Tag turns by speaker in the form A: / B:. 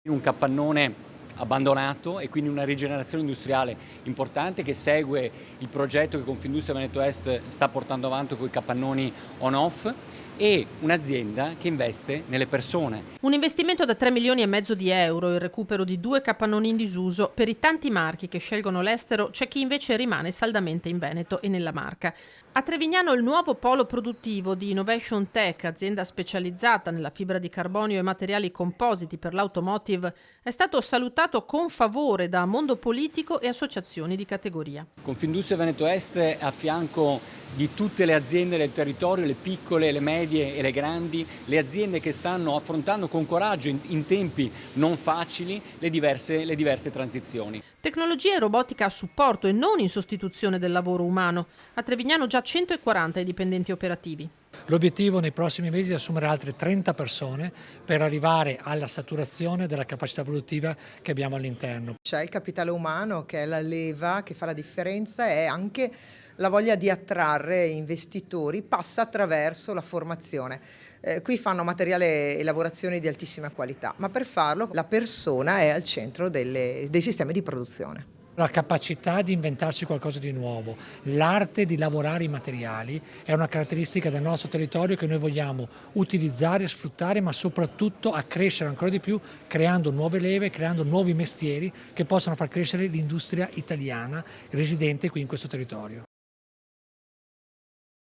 A: Un capannone abbandonato e quindi una rigenerazione industriale importante che segue il progetto che Confindustria Veneto Est sta portando avanti con i capannoni on-off e un'azienda che investe nelle persone.
B: Un investimento da 3 milioni e mezzo di euro, il recupero di 2 capannoni in disuso. Per i tanti marchi che scelgono l'estero c'è chi invece rimane saldamente in Veneto e nella Marca. A Trevignano il nuovo polo produttivo di Innovation Tech, azienda specializzata nella fibra di carbonio e materiali compositi per l'automotive, è stato salutato con favore da mondo politico e associazioni di categoria.
A: Confindustria Veneto Est è a fianco di tutte le aziende del territorio, le piccole, le medie e le grandi, le aziende che stanno affrontando con coraggio in tempi non facili le diverse transizioni.
B: Tecnologia e robotica a supporto e non in sostituzione del lavoro umano. A Trevignano già 140 i dipendenti operativi.
C: L'obiettivo nei prossimi mesi è assumere altre 30 persone per arrivare alla saturazione della capacità produttiva che abbiamo all'interno.
D: C'è il capitale umano che è la leva che fa la differenza e anche la voglia di attrarre investitori passa attraverso la formazione. Qui fanno materiale e lavorazioni di altissima qualità, ma per farlo la persona è al centro dei sistemi di produzione.
C: La capacità di inventarsi qualcosa di nuovo, l'arte di lavorare i materiali è una caratteristica del nostro territorio che noi vogliamo utilizzare e sfruttare, ma soprattutto accrescere ancora di più creando nuove leve, creando nuovi mestieri che possano far crescere l'industria italiana residente qui in questo territorio.